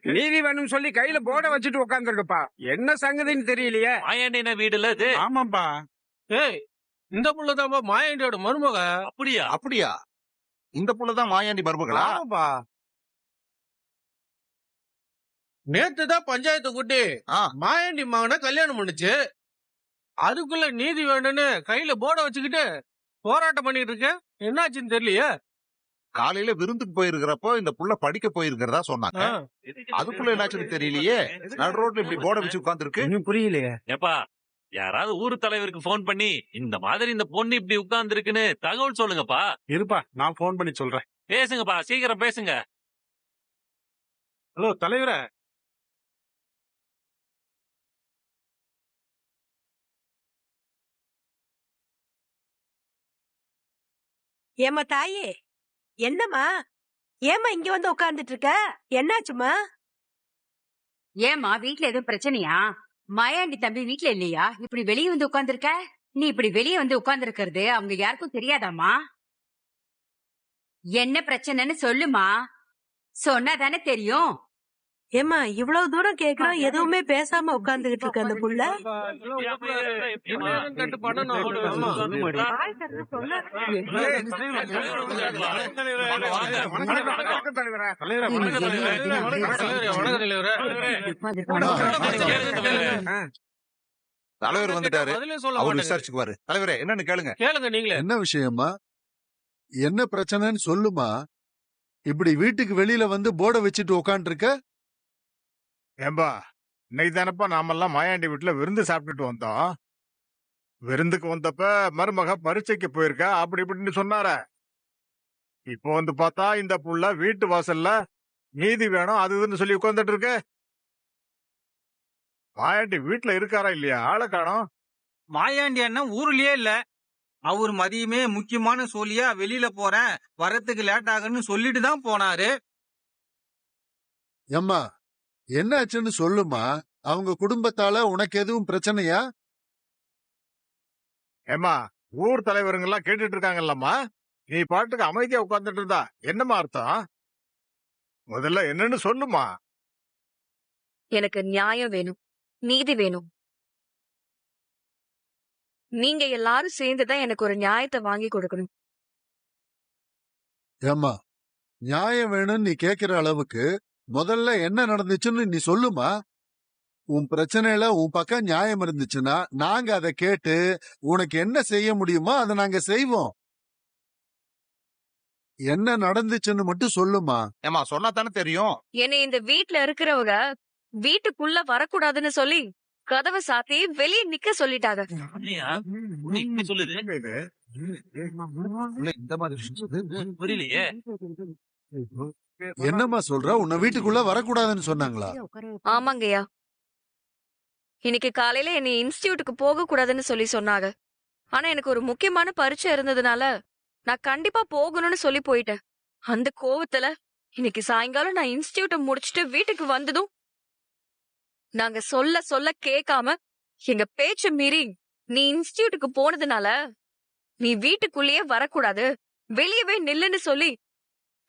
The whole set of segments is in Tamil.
நீதி வேணும்னு சொல்லி கையில போர்ட வச்சுட்டு உட்காந்துருக்கப்பா. என்ன சங்கதின்னு தெரியலையே. மாயாண்டின வீடுல இது. ஆமாப்பா. ஏய், இந்த புள்ளதான்பா மாயாண்டியோட மருமக. அப்படியா? அப்படியா? இந்த புள்ளதான் மாயாண்டி மருமகளா? ஆமாப்பா. நேத்துதான் பஞ்சாயத்து கூட்டி மாயாண்டி மகனை கல்யாணம் பண்ணுச்சு. அதுக்குள்ள நீதி வேணும்னு கையில போர்ட வச்சுக்கிட்டு போராட்டம் பண்ணிட்டு இருக்க. என்னாச்சுன்னு தெரியலையே. காலையில விருந்துக்கு போயிருக்கிறப்போ இந்த புள்ள படிக்க போயிருக்கிறதா சொன்னாங்க. அதுக்குள்ள என்னாச்சுன்னு தெரியலையே. நடு ரோட்ல இப்படி போர்ட வச்சு உட்கார்ந்துருக்கு. இன்னும் புரியலையே. ஏப்பா, யாராவது ஊர் தலைவருக்கு போன் பண்ணி இந்த மாதிரி இந்த பொண்ணு இப்படி உட்கார்ந்து இருக்குன்னு தகவல் சொல்லுங்கப்பா. இருப்பா, நான் போன் பண்ணி சொல்றேன். பேசுங்கப்பா, சீக்கிரம் பேசுங்க. ஹலோ தலைவரே. ஏமா தாயே, என்னம்மா? ஏமா இங்க வந்து உட்கார்ந்துட்டு இருக்க? என்னாச்சுமா? ஏமா வீட்ல எதுவும் பிரச்சனையா? மாயாண்டி தம்பி வீட்ல இல்லையா? இப்படி வெளியே வந்து உட்கார்ந்துருக்க? நீ இப்படி வெளியே வந்து உட்கார்ந்துருக்கிறது அவங்க யாருக்கும் தெரியாதாமா? என்ன பிரச்சனைன்னு சொல்லுமா. சொன்னாதானே தெரியும். ஏமா இவ்வளவு தூரம் கேக்குறோம், எதுவுமே பேசாம உட்கார்ந்துகிட்டு இருக்க அந்த புள்ள. தலைவர் வந்துட்டாரு. அவர் விசாரிச்சுக்குவாரு. தலைவரே, என்னன்னு கேளுங்க. கேளுங்க நீங்களே. என்ன விஷயமா? என்ன பிரச்சனைன்னு சொல்லுமா. இப்படி வீட்டுக்கு வெளியில வந்து போர்ட வச்சுட்டு உட்காந்து இருக்க. ஏம்பா, இன்னைக்கு தானப்பா நாமெல்லாம் மாயாண்டி வீட்டுல விருந்து சாப்பிட்டுட்டு வந்தோம். விருந்துக்கு வந்தப்ப மருமக பரீட்சைக்கு போயிருக்கா அப்படி இப்படின்னு சொன்னார. இப்போ வந்து பார்த்தா இந்த புள்ள வீட்டு வாசல்ல நீதி வேணும் அது இதுன்னு சொல்லி உட்கார்ந்துட்டு இருக்கு. மாயாண்டி வீட்டுல இருக்காரா இல்லையா? ஆளை காணோம். மாயாண்டி அண்ணன் ஊர்லயே இல்ல. அவர் மதியமே முக்கியமான சொல்லியா வெளியில போறேன், வரத்துக்கு லேட் ஆகுன்னு சொல்லிட்டு தான் போனாரு. ஏம்மா, என்னாச்சுன்னு சொல்லுமா. அவங்க குடும்பத்தால உனக்கு எதுவும் பிரச்சனையா? ஏமா, ஊர் தலைவருங்கெல்லாம் கேட்டுட்டு இருக்காங்கல்லம்மா. நீ பாட்டுக்கு அமைதியா உட்கார்ந்துட்டு இருந்தா என்னமா அர்த்தம்? முதல்ல என்னன்னு சொல்லுமா. எனக்கு நியாயம் வேணும், நீதி வேணும். நீங்க எல்லாரும் சேர்ந்துதான் எனக்கு ஒரு நியாயத்தை வாங்கி கொடுக்கணும். ஏம்மா, நியாயம் வேணும்னு நீ கேக்குற அளவுக்கு முதல்ல என்ன நடந்துச்சுன்னு நீ சொல்லுமா. உன் பிரச்சனையில உன் பக்கம் நியாயம் இருந்துச்சுன்னா நாங்க அதை கேட்டு உனக்கு என்ன செய்ய முடியுமோ அதை நாங்க செய்வோம். என்ன நடந்துச்சுன்னு மட்டும் சொல்லுமா. ஏமா, சொன்னா தானே தெரியும். என்னை இந்த வீட்ல இருக்கிறவங்க வீட்டுக்குள்ள வரக்கூடாதுன்னு சொல்லி கதவை சாத்தி வெளியே நிக்க சொல்லிட்டாங்க. சொல்லுது இந்த மாதிரி புரியலையே. என்னம்மா சொல்ற? உன்னை வீட்டுக்குள்ள வரக்கூடாதுன்னு சொன்னாங்களா? ஆமாங்கய்யா, இன்னைக்கு காலையில என்னை இன்ஸ்டிடியூட்டுக்கு போக கூடாதுன்னு சொல்லி சொன்னாங்க. ஆனா எனக்கு ஒரு முக்கியமான பரீட்சை இருந்ததுனால நான் கண்டிப்பா போகணும்னு சொல்லி போயிட்டேன். அந்த கோவத்துல இன்னைக்கு சாயங்காலம் நான் இன்ஸ்டிடியூட்டை முடிச்சுட்டு வீட்டுக்கு வந்ததும் நாங்க சொல்ல சொல்ல கேட்காம எங்க பேச்ச மீறி நீ இன்ஸ்டிடியூட்டுக்கு போனதுனால நீ வீட்டுக்குள்ளேயே வரக்கூடாது, வெளியவே நில்லுன்னு சொல்லி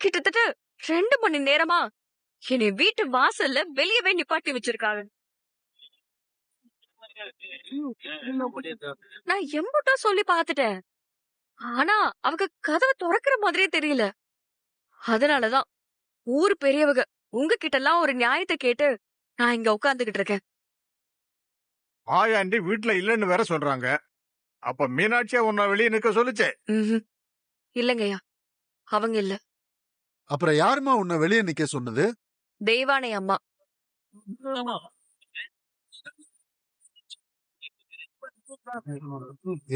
கிட்டத்தட்ட 2 மணி நேரமா என்னை வீட்டு வாசல்ல வெளியவே நிப்பாட்டி வச்சிருக்காங்க. நான் எம்புட்டோ சொல்லி பாத்துட்டேன், ஆனா அவங்க கதவை திறக்கிற மாதிரியே தெரியல. அதனாலதான் ஊர் பெரியவங்க உங்ககிட்ட எல்லாம் ஒரு நியாயத்தை கேட்டு நான் இங்க உட்கார்ந்துகிட்டு இருக்கேன். மாயாண்டி வீட்டுல இல்லன்னு வேற சொல்றாங்க. அப்ப மீனாட்சியா உன்னை வெளியே நிக்க சொல்லுச்சே. இல்லங்கய்யா, அவங்க இல்ல. அப்புறம் யாருமா உன்னை வெளியே நிக்க சொன்னது? தெய்வானை அம்மா.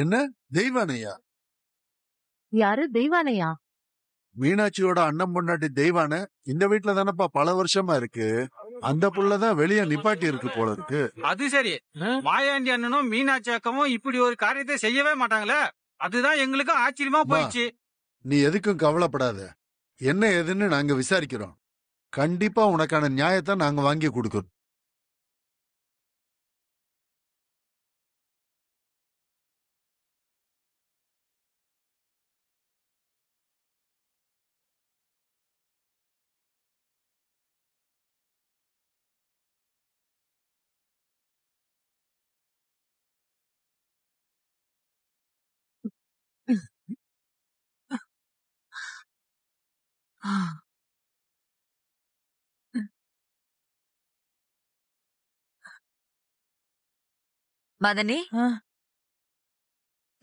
என்ன தெய்வானையா? யாரு தெய்வானையா? மீனாட்சியோட அண்ணன் பொண்டாட்டி தெய்வான இந்த வீட்டுல தானப்பா பல வருஷமா இருக்கு. அந்த புள்ளதான் வெளியே நிப்பாட்டி இருக்கு போல இருக்கு. அது சரி, மாயாண்டி அண்ணனும் மீனாட்சி அக்காவும் இப்படி ஒரு காரியத்தை செய்யவே மாட்டாங்களே. அதுதான் எங்களுக்கு ஆச்சரியமா போயிடுச்சு. நீ எதுக்கும் கவலைப்படாத. என்ன ஏதுன்னு நாங்க விசாரிக்கிறோம். கண்டிப்பா உனக்கான நியாயத்தை நாங்க வாங்கி கொடுக்கறோம். மதனி,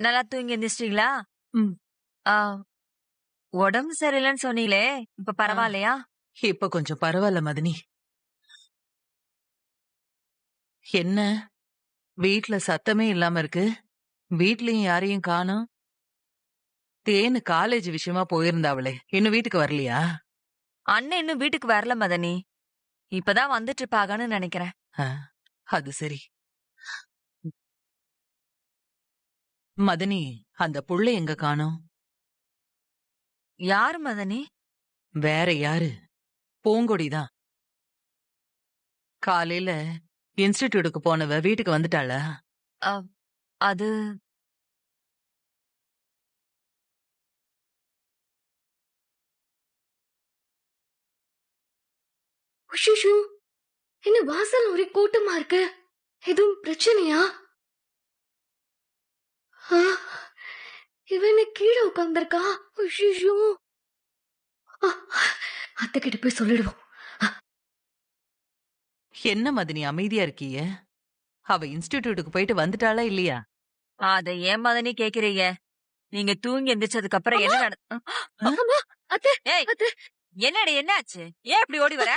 நல்லா தூங்கி எந்திரிச்சிட்டீங்களா? ஆ, உடம்பு சரியில்லைன்னு சொன்னீங்களே, இப்ப பரவாயில்லையா? இப்ப கொஞ்சம் பரவாயில்ல மதனி. என்ன வீட்ல சத்தமே இல்லாம இருக்கு? வீட்லயும் யாரையும் காணோம். தேனு காலேஜ் விஷயமா போயிருந்தாவளே, இன்னும் வீட்டுக்கு வரலையா? அண்ணன் இன்னும் வீட்டுக்கு வரல மதனி. இப்பதான் வந்துட்டு இருப்பாங்கன்னு நினைக்கிறேன். அது சரி. மதனி, அந்த புள்ள எங்க காணோம்? யாரு மதனி? வேற யாரு? பூங்கொடிதான். காலையில இன்ஸ்டிடியூட்டுக்கு போனவ வீட்டுக்கு வந்துட்டாளா? அது உஷுஷு, என்ன வாசல் ஒரே கூட்டமா இருக்கு? எதுவும் பிரச்சனையா? இவன் கீழே உட்கார்ந்திருக்கா? உஷுஷு, அத்தை கிட்ட போய் சொல்லிடுவோம். என்ன மதனி அமைதியா இருக்கீங்க? அவ இன்ஸ்டிடியூட்டுக்கு போயிட்டு வந்துட்டாளா இல்லையா? அத ஏன் மதனி கேக்குறீங்க? நீங்க தூங்கி எந்திரிச்சதுக்கு அப்புறம் என்ன என்னடி என்னாச்சு? ஏன் இப்படி ஓடி வர?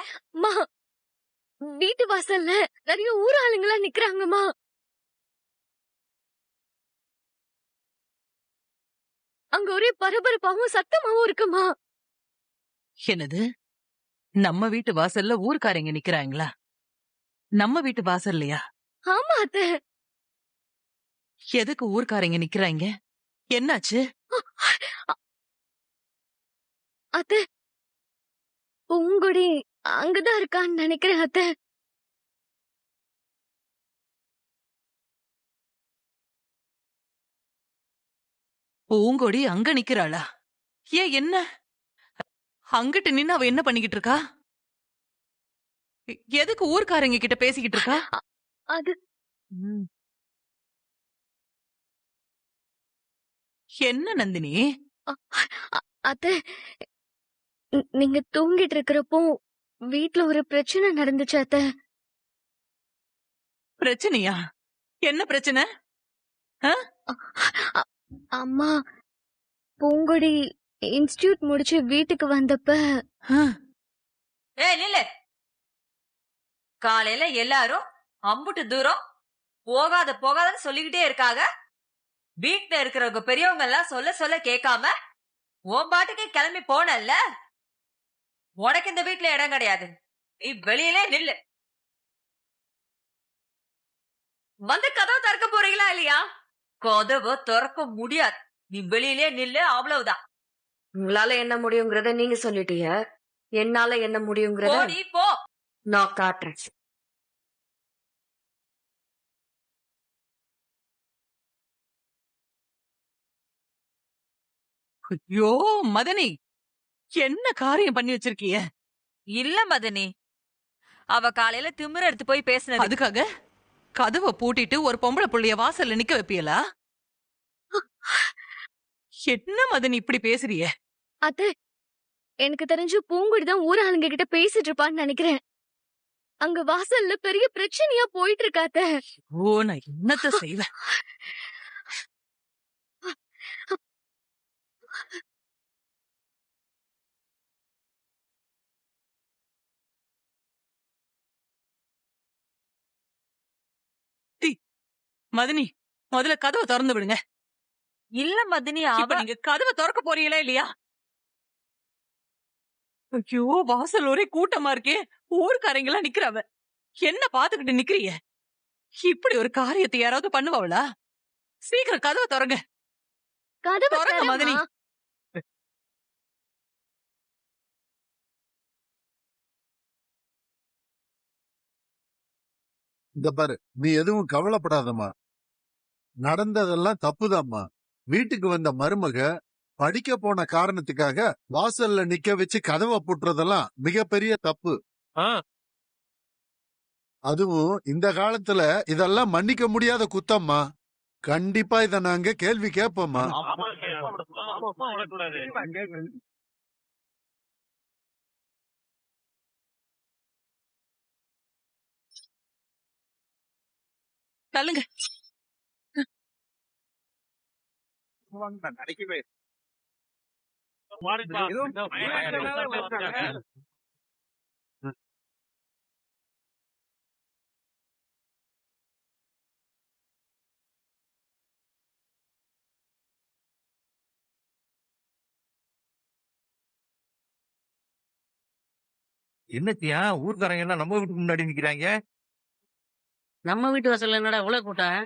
வீட்டு வாசல்ல நிறைய ஊர் ஆளுங்களா நிக்கிறாங்கம்மா. அங்க ஒரே பரபரப்பாவும் சத்தமாவும் இருக்குமா. என்னது? நம்ம வீட்டு வாசல்ல ஊர்க்காரங்க நிக்கிறாங்களா? நம்ம வீட்டு வாசல்லையா? ஆமா அத்தை. எதுக்கு ஊர்க்காரங்க நிக்கிறாங்க? என்னாச்சு? அத்தை, பூங்கொடி அங்கதான் இருக்கான்னு நினைக்கிறேன் அத்தை. பூங்கொடி அங்க நிக்கிறாளா? ஏன் என்ன? அங்கிட்டு நின்னு அவ என்ன பண்ணிக்கிட்டு இருக்கா? எதுக்கு ஊர்க்காரங்க கிட்ட பேசிக்கிட்டு இருக்கா? அது என்ன நந்தினி? அத்தை, நீங்க தூங்கிட்டு இருக்கிறப்போ வீட்ல ஒரு பிரச்சனை நடந்துச்சு அத்தை. பிரச்சனையா? என்ன பிரச்சனை? அம்மா, பூங்கொடி இன்ஸ்டிடியூட் முடிச்சு வீட்டுக்கு வந்தப்ப நில்லு. காலையில எல்லாரும் அம்புட்டு தூரம் போகாதன்னு சொல்லிக்கிட்டே இருக்காங்க. வீட்டுல இருக்கிறவங்க பெரியவங்க எல்லாம் சொல்ல கேட்காம உன் பாட்டுக்கு கிளம்பி போனல்ல. உனக்கு இந்த வீட்டுல இடம் கிடையாது. நீ வெளியிலே நில்லு. வந்து கதவை திறக்க போறீங்களா இல்லையா? கதவை திறக்க முடியாது. நீ வெளியிலே நில்லு, அவ்வளவுதான். உங்களால என்ன முடியுங்கிறத நீங்க சொல்லிட்டீங்க. என்னால என்ன முடியுங்கிறத நீ போ. நான் காட்டுறேன். ஐயோ மதனி, என்ன காரியம் பண்ணி வச்சிருக்கீங்க? இல்ல மதனி, அவ காலையில திமிர எடுத்து போய் பேசினது. அதுக்காக கதவை பூட்டிட்டு ஒரு பொம்பளை புள்ளைய வாசல்ல நிக்க வைப்பியலா? என்ன மதனி இப்படி பேசுறிய? அத்தை, எனக்கு தெரிஞ்சு பூங்குடி தான் ஊர் ஆளுங்க கிட்ட பேசிட்டு இருப்பான்னு நினைக்கிறேன். அங்க வாசல்ல பெரிய பிரச்சனையா போயிட்டு இருக்காத்த. ஓ, நான் என்னத்த செய்வேன்? மதனி, முதல்ல கதவை திறந்து விடுங்க. இல்ல மதனி, இப்ப நீங்க கதவை திறக்க போறீங்களா இல்லையா? ஐயோ, வாசல் ஒரே கூட்டமா இருக்கே. ஊர்க்காரங்க எல்லாம் நிக்கிறவ. என்ன பாத்துக்கிட்டு நிக்கிறீங்க? இப்படி ஒரு காரியத்தை யாராவது பண்ணுவாங்களா? சீக்கிரம் கதவை திறங்க. திறங்க மதனி. இந்த பாரு, நீ எதுவும் கவலைப்படாதம்மா. நடந்ததெல்லாம் தப்புதாம்மா. வீட்டுக்கு வந்த மருமக படிக்க போன காரணத்துக்காக வாசல்ல நிக்க வச்சு கதவை புட்டுறதெல்லாம் மிகப்பெரிய தப்பு. அதுவும் இந்த காலத்துல இதெல்லாம் மன்னிக்க முடியாத குத்தம்மா. கண்டிப்பா இத நாங்க கேள்வி கேட்போம்மா. தள்ளுங்க. என்னத்தியா ஊர்க்காரங்க எல்லாம் நம்ம வீட்டுக்கு முன்னாடி நிக்கிறாங்க? நம்ம வீட்டு வாசல்ல என்னடா இவ்வளவு கூட்டம்?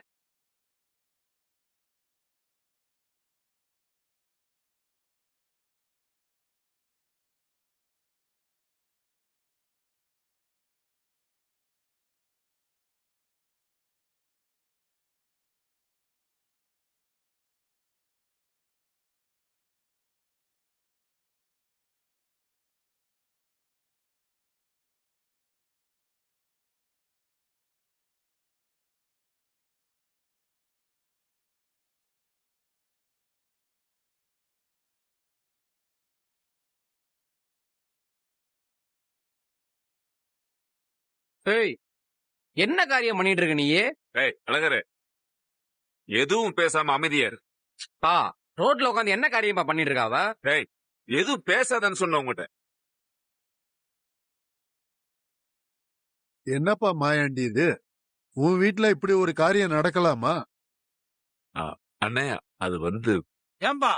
ஏய், என்ன காரியம் பண்ணிட்டு இருக்க நீ? ஏய் அழகரே, எதுவும் பேசாம அமைதியாரு. ரோட்ல உட்காந்து என்ன காரியமா பண்ணிட்டு இருக்காவ? ஏய், எதுவும் பேசாதன்னு சொன்ன உங்ககிட்ட. என்னப்பா மாயாண்டி இது? உன் வீட்டுல இப்படி ஒரு காரியம் நடக்கலாமா? அண்ணே, அது வந்து ஏம்பா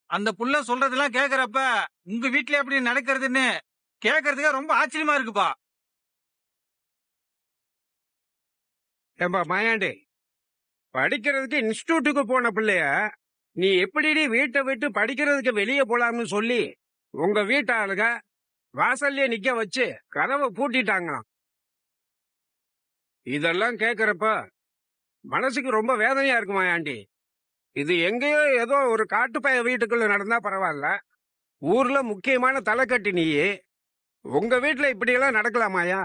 அந்த புள்ள சொல்றதெல்லாம் கேக்குறப்ப உங்க வீட்டுல எப்படி நடக்கிறதுன்னு கேக்குறதுக்கு ரொம்ப ஆச்சரியமா இருக்குப்பா. ஏம்பா மாயாண்டி, படிக்கிறதுக்கு இன்ஸ்டிடியூட்டுக்கு போன பிள்ளைய நீ எப்படி வீட்டை விட்டு படிக்கிறதுக்கு வெளியே போலாம்னு சொல்லி உங்க வீட்டு ஆளுங்க வாசல்லே நிக்க வச்சு கதவை பூட்டிட்டாங்களாம். இதெல்லாம் கேக்குறப்ப மனசுக்கு ரொம்ப வேதனையா இருக்கு மாயாண்டி. இது எங்கேயோ ஏதோ ஒரு காட்டுப்பய வீட்டுக்குள்ள நடந்தா பரவாயில்ல, ஊர்ல முக்கியமான தலைக்கட்டி நீயே உங்க வீட்டுல இப்படி எல்லாம் நடக்கலாமாயா?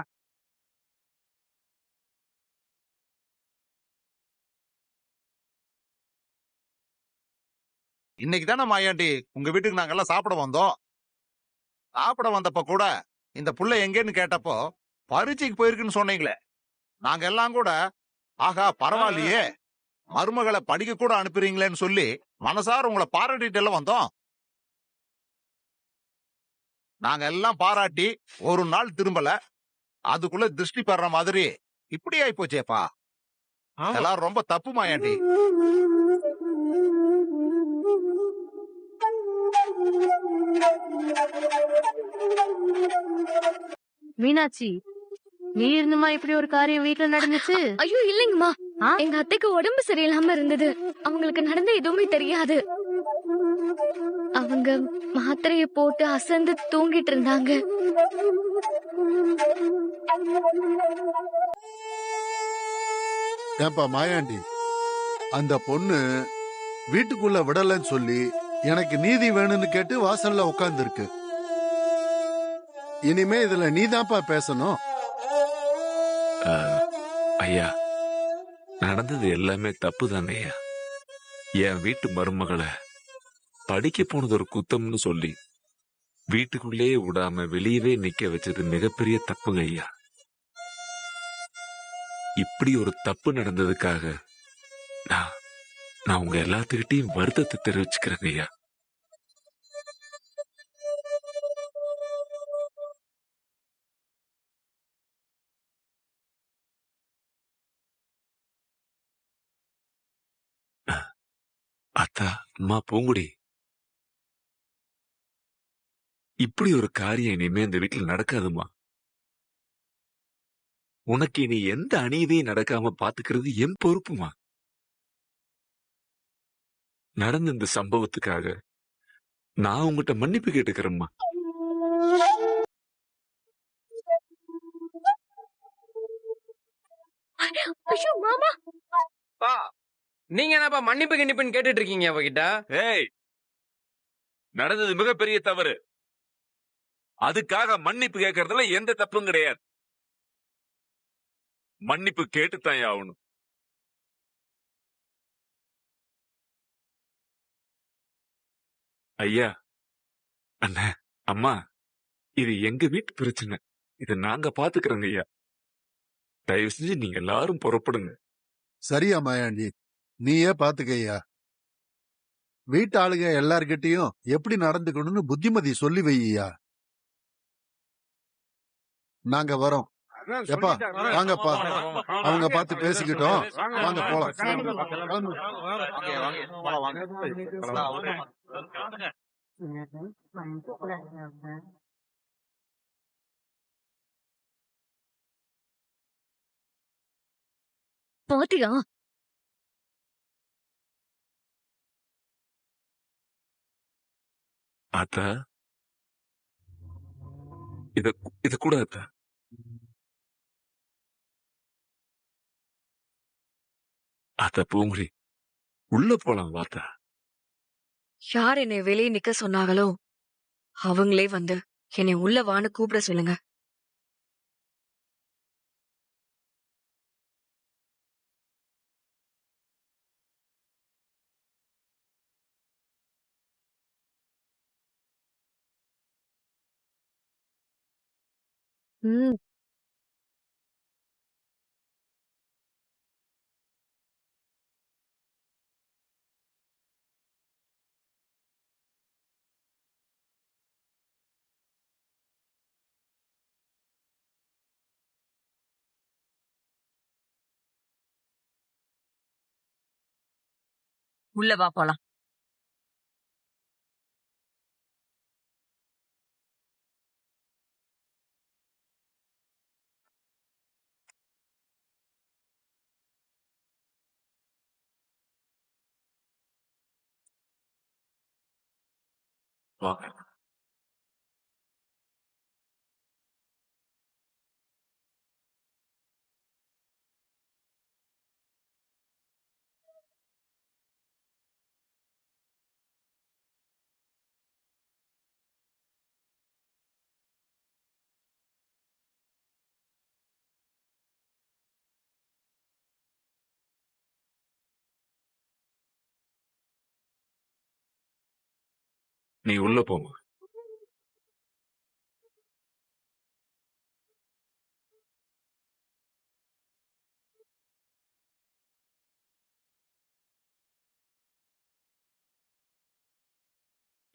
இன்னைக்கு தானே மாயாண்டி உங்க வீட்டுக்கு நாங்கெல்லாம் சாப்பிட வந்தோம். சாப்பிட வந்தப்ப கூட இந்த புள்ள எங்கேன்னு கேட்டப்போ பரீட்சைக்கு போயிருக்குன்னு சொன்னீங்களே. நாங்க எல்லாம் கூட ஆகா பரவாயில்லையே, மருமகளை படிக்க கூட அனுப்புறீங்களேன்னு சொல்லி மனசார உங்களை பாராட்டிட்டு எல்லாம் வந்தோம். நாங்க எல்லாம் பாராட்டி ஒரு நாள் திரும்பல, அதுக்குள்ள திருஷ்டி பெற மாதிரி இப்படி ஆயி போச்சேப்பா. எல்லாரும் ரொம்ப தப்பு மாயாண்டி. மீனாட்சி, நீ இருந்துமா இப்படி ஒரு காரியம் வீட்டுல நடந்துச்சு? ஐயோ இல்லைங்கம்மா, எங்க அத்தைக்கு உடம்பு சரியில்லாம இருந்தது. அவங்களுக்கு நடந்த எதுவுமே தெரியாது. அவங்க மாத்திரைய போட்டு அசந்து தூங்கிட்டு இருந்தாங்க. ஏப்பா மாயாண்டி, அந்த பொண்ணு வீட்டுக்குள்ள விடலன்னு சொல்லி எனக்கு நீதி வேணும்னு கேட்டு வாசல்ல உட்கார்ந்து இருக்கு. இனிமே இதுல நீதான்ப்பா பேசணும். ஐயா, நடந்தது எல்லாமே தப்பு தானே ஐயா. என் வீட்டு மருமகளை படிக்க போனது ஒரு குத்தம்னு சொல்லி வீட்டுக்குள்ளேயே விடாம வெளியவே நிக்க வச்சது மிகப்பெரிய தப்புங்க ஐயா. இப்படி ஒரு தப்பு நடந்ததுக்காக நான் உங்க எல்லாத்துக்கிட்டையும் வருத்தத்தை தெரிவிச்சுக்கிறேங்க ஐயா. அத்தா, அம்மா பூங்குடி, இப்படி ஒரு காரியம் இனிமே இந்த வீட்டுல நடக்காதுமா. உனக்கு இனி எந்த அநீதியும் நடக்காம பாத்துக்கிறது என் பொறுப்புமா. நடந்த இந்த சம்பவத்துக்காக நான் உங்ககிட்ட மன்னிப்பு கேட்டுக்கிறேம்மா. ஐயோ மாமா, பா நீங்க என்னப்பா மன்னிப்பு கிண்ணிப்புன்னு கேட்டுட்டு இருக்கீங்க அவகிட்ட? ஏய், நடந்தது மிகப்பெரிய தவறு. அதுக்காக மன்னிப்பு கேட்கறதுல எந்த தப்பும் கிடையாது. மன்னிப்பு கேட்டுத்தான் ஆகணும். ஐயா, அண்ணா, அம்மா, இது எங்க வீட்டு பிரச்சனை. இதை நாங்க பாத்துக்கிறோங்க ஐயா. தயவு செஞ்சு நீங்க எல்லாரும் புறப்படுங்க. சரியா மாயாண்டி, நீயே பாத்துக்கய்யா. வீட்டு ஆளுங்க எல்லார்கிட்டயும் எப்படி நடந்துக்கணும்னு புத்திமதி சொல்லி வையா. நாங்க வரோம். அதான் எப்பா சொல்லிட்டாங்க. வாங்கப்பா, அவங்க பார்த்து பேசிக்கிட்டோம். வாங்க போலாம். பாத்தியா? அத்த, இத இது கூட அத்த. அத்த பூங்குடி, உள்ள போலாம் வாத்தா. யார் என்னை வெளியே நிக்க சொன்னாங்களோ அவங்களே வந்து என்னை உள்ள வான்னு கூப்பிட சொல்லுங்க. ம். உள்ள வா போலாம். வாங்க. நீ உள்ள போங்க.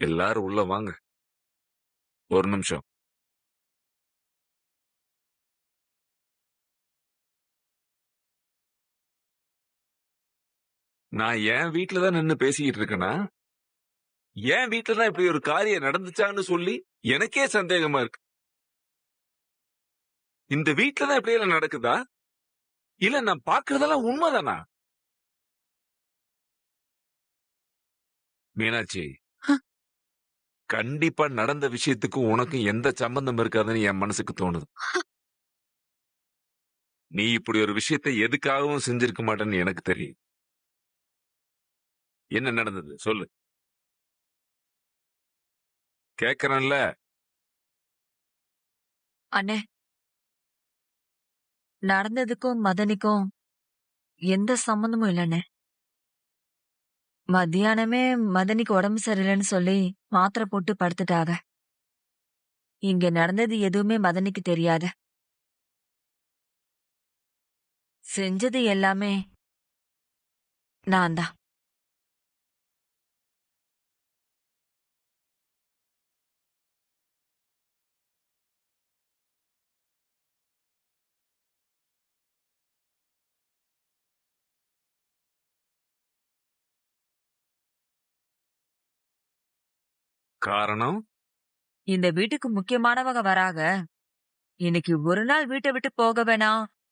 எல்லாரும் உள்ள வாங்க. ஒரு நிமிஷம். நான் என் வீட்டுல தான் நின்னு பேசிக்கிட்டு இருக்கேனா, என் வீட்டுல தான் இப்படி ஒரு காரியம் நடந்துச்சான்னு சொல்லி எனக்கே சந்தேகமா இருக்கு. இந்த வீட்டுல தான் இப்படி எல்லாம் நடக்குதா, இல்ல நான் பாக்குறதெல்லாம் உண்மைதானா? மீனாட்சி, கண்டிப்பா நடந்த விஷயத்துக்கும் உனக்கும் எந்த சம்பந்தம் இருக்காதுன்னு என் மனசுக்கு தோணுது. நீ இப்படி ஒரு விஷயத்தை எதுக்காகவும் செஞ்சிருக்க மாட்டேன்னு எனக்கு தெரியும். என்ன நடந்தது சொல்லு. கேக்குறேன்ல. அண்ணே, நடந்ததுக்கும் மதனிக்கும் எந்த சம்பந்தமும் இல்லண்ணே. மத்தியானமே மதனிக்கு உடம்பு சரியில்லைன்னு சொல்லி மாத்திரை போட்டு படுத்துட்டாக. இங்க நடந்தது எதுவுமே மதனிக்கு தெரியாது. செஞ்சது எல்லாமே நான் தான். காரணம்? இந்த வீட்டுக்கு முக்கியமானவங்க வராக. இன்னைக்கு ஒரு நாள் வீட்டை விட்டு போக வேணாம்,